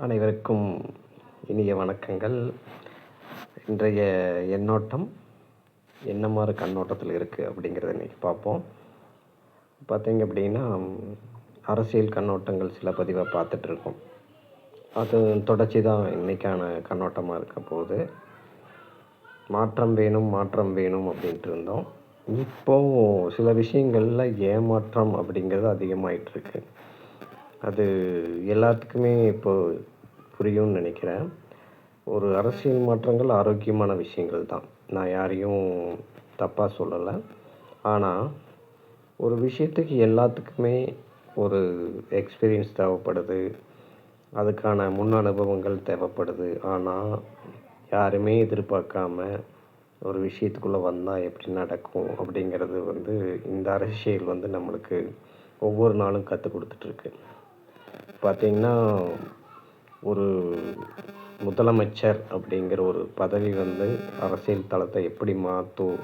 அனைவருக்கும் இனிய வணக்கங்கள். இன்றைய எண்ணோட்டம் என்ன மாதிரி கண்ணோட்டத்தில் இருக்குது அப்படிங்கிறத இன்றைக்கி பார்ப்போம். பார்த்தீங்க அப்படின்னா, அரசியல் கண்ணோட்டங்கள் சில பதிவாக பார்த்துட்ருக்கோம். அது தொடர்ச்சி தான் இன்றைக்கான கண்ணோட்டமாக இருக்க போகுது. மாற்றம் வேணும் அப்படின்ட்டு இருந்தோம். இப்போது சில விஷயங்களில் ஏமாற்றம் அப்படிங்கிறது அதிகமாகிட்டுருக்கு. அது எல்லாத்துக்குமே இப்போது புரியும்னு நினைக்கிறேன். ஒரு அரசியல் மாற்றங்கள் ஆரோக்கியமான விஷயங்கள் தான், நான் யாரையும் தப்பாக சொல்லலை. ஆனால் ஒரு விஷயத்துக்கு எல்லாத்துக்குமே ஒரு எக்ஸ்பீரியன்ஸ் தேவைப்படுது, அதுக்கான முன் அனுபவங்கள் தேவைப்படுது. ஆனால் யாருமே எதிர்பார்க்காம ஒரு விஷயத்துக்குள்ளே வந்தால் எப்படி நடக்கும் அப்படிங்கிறது இந்த அரசியல் நம்மளுக்கு ஒவ்வொரு நாளும் கற்றுக் கொடுத்துட்ருக்கு. பார்த்திங்கன்னா, ஒரு முதலமைச்சர் அப்படிங்கிற ஒரு பதவி அரசியல் தளத்தை எப்படி மாற்றும்,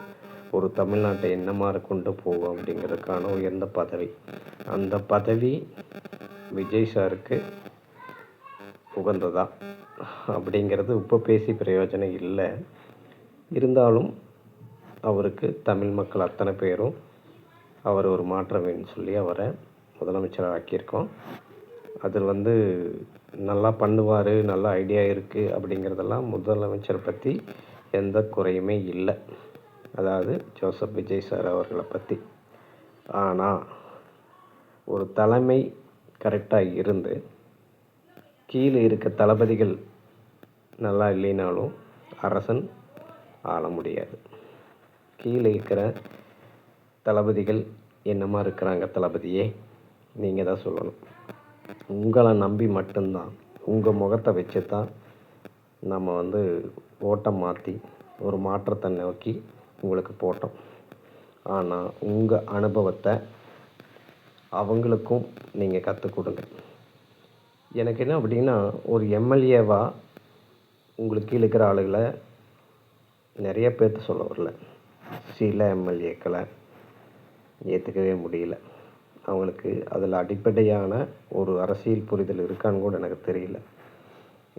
ஒரு தமிழ்நாட்டை என்ன மாதிரி கொண்டு போகும் அப்படிங்கிறதுக்கான உயர்ந்த பதவி. அந்த பதவி விஜய் சாருக்கு உகந்ததா அப்படிங்கிறது இப்போ பேசி பிரயோஜனம் இல்லை. இருந்தாலும் அவருக்கு தமிழ் மக்கள் அத்தனை பேரும் அவர் ஒரு மாற்றம் வேணும்னு சொல்லி அவரை முதலமைச்சராக ஆக்கியிருக்கோம். அதில் நல்லா பண்ணுவார், நல்ல ஐடியா இருக்குது அப்படிங்கிறதெல்லாம் முதலமைச்சரை பற்றி எந்த குறையுமே இல்லை, அதாவது ஜோசப் விஜய் சார் அவர்களை பற்றி. ஆனால் ஒரு தலைமை கரெக்டாக இருந்து கீழே இருக்க தளபதிகள் நல்லா இல்லைனாலும் அரசன் ஆள முடியாது. கீழே இருக்கிற தளபதிகள் என்னமா இருக்கிறாங்க, தளபதியே நீங்கள் தான் சொல்லணும். உங்களை நம்பி மட்டும்தான், உங்கள் முகத்தை வச்சு தான் நம்ம ஓட்டை மாற்றி ஒரு மாற்றத்தை நோக்கி உங்களுக்கு போட்டோம். ஆனால் உங்கள் அனுபவத்தை அவங்களுக்கும் நீங்கள் கற்றுக் கொடுங்க. எனக்கு என்ன அப்படின்னா, ஒரு எம்எல்ஏவாக உங்களுக்கு கீழே இருக்கிற ஆளுகளை நிறைய பேர்த்து சொல்ல வரல, சில எம்எல்ஏக்களை ஏற்றுக்கவே முடியல. அவங்களுக்கு அதில் அடிப்படையான ஒரு அரசியல் புரிதல் இருக்கான்னு கூட எனக்கு தெரியல.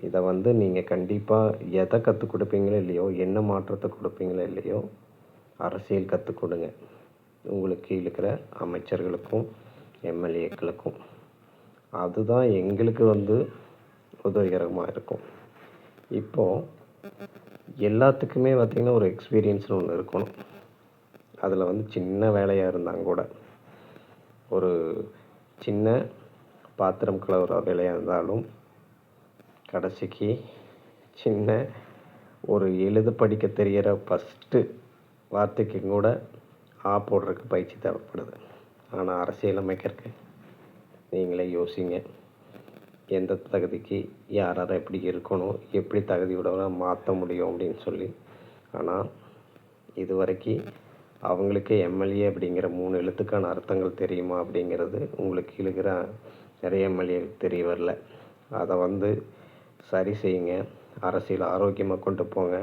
இதை நீங்கள் கண்டிப்பாக எதை கற்றுக் கொடுப்பீங்களோ இல்லையோ, என்ன மாற்றத்தை கொடுப்பீங்களோ இல்லையோ, அரசியல் கற்றுக் கொடுங்க உங்களுக்கு கீழே இருக்கிற அமைச்சர்களுக்கும் எம்எல்ஏக்களுக்கும். அதுதான் எங்களுக்கு உதவிகரமாக இருக்கும். இப்போது எல்லாத்துக்குமே பார்த்திங்கன்னா ஒரு எக்ஸ்பீரியன்ஸ்னு ஒன்று இருக்கணும். அதில் சின்ன வேலையாக இருந்தாங்க கூட, ஒரு சின்ன பாத்திரம் கழுவுற வேலையாக இருந்தாலும், கடைசிக்கு சின்ன ஒரு எழுத படிக்க தெரிகிற ஃபஸ்ட்டு வார்த்தைக்கு கூட போடுறதுக்கு பயிற்சி தேவைப்படுது. ஆனால் அரசியல் அமைக்கிறதுக்கு நீங்களே யோசிங்க, எந்த தகுதிக்கு யார் யாரை எப்படி இருக்கணும், எப்படி தகுதியோட மாற்ற முடியும் அப்படின்னு சொல்லி. ஆனால் இது வரைக்கும் அவங்களுக்கே எம்எல்ஏ அப்படிங்கிற 3 எழுத்துக்கான அர்த்தங்கள் தெரியுமா அப்படிங்கிறது உங்களுக்கு இருக்கிற நிறைய எம்எல்ஏக்கு தெரிய வரல. அதை சரி செய்யுங்க, அரசியல் ஆரோக்கியமாக கொண்டு போங்க.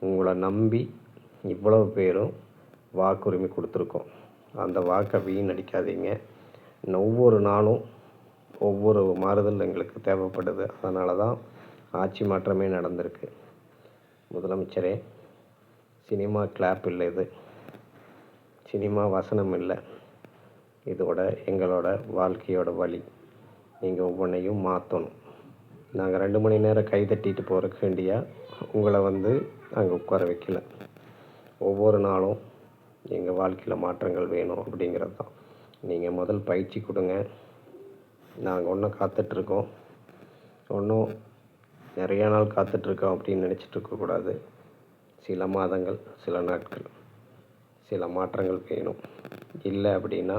உங்களை நம்பி இவ்வளவு பேரும் வாக்குரிமை கொடுத்துருக்கோம், அந்த வாக்கை வீணடிக்காதீங்க. ஒவ்வொரு நாளும் ஒவ்வொரு மாறுதல் எங்களுக்கு தேவைப்படுது. அதனால தான் ஆட்சி மாற்றமே நடந்திருக்கு. முதலமைச்சரே, சினிமா கிளாப் இல்லை, இது சினிமா வசனம் இல்லை, இதோட எங்களோட வாழ்க்கையோட வழி. நீங்கள் ஒவ்வொன்றையும் மாற்றணும். நாங்கள் 2 மணி நேரம் கை தட்டிட்டு போகிறக்கு வேண்டியா உங்களை நாங்கள் உட்கார வைக்கல. ஒவ்வொரு நாளும் எங்கள் வாழ்க்கையில் மாற்றங்கள் வேணும் அப்படிங்கிறது தான். நீங்கள் முதல் பயிற்சி கொடுங்க. நாங்கள் ஒன்றும் காத்துட்ருக்கோம், ஒன்றும் நிறையா நாள் காத்துட்ருக்கோம் அப்படின்னு நினச்சிட்ருக்கக்கூடாது. சில மாதங்கள், சில நாட்கள், சில மாற்றங்கள் வேணும். இல்லை அப்படின்னா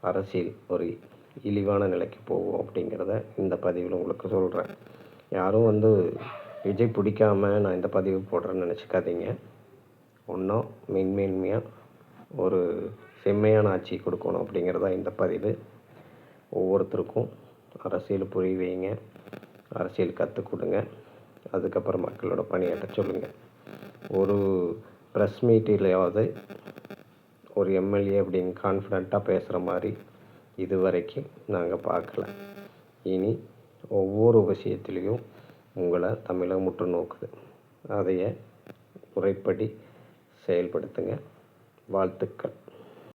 அரசியல் ஒரு இழிவான நிலைக்கு போகும் அப்படிங்கிறத இந்த பதிவில் உங்களுக்கு சொல்கிறேன். யாரும் விஜய் பிடிக்காம நான் இந்த பதிவு போடுறேன்னு நினச்சிக்காதீங்க. ஒன்றும் மென்மேன்மையாக ஒரு செம்மையான ஆட்சி கொடுக்கணும் அப்படிங்கிறதா இந்த பதிவு. ஒவ்வொருத்தருக்கும் அரசியல் புரிய வைங்க, அரசியல் கற்றுக் கொடுங்க. அதுக்கப்புறம் மக்களோட பணியாற்ற சொல்லுங்கள். ஒரு ப்ரெஸ் மீட்டிலையாவது ஒரு எம்எல்ஏ அப்படின்னு கான்ஃபிடண்ட்டாக பேசுகிற மாதிரி இது வரைக்கும் நாங்கள் பார்க்கல. இனி ஒவ்வொரு விஷயத்துலேயும் உங்களை தமிழகம் உற்று நோக்குது. அதைய முறைப்படி செயல்படுத்துங்க. வாழ்த்துக்கள்.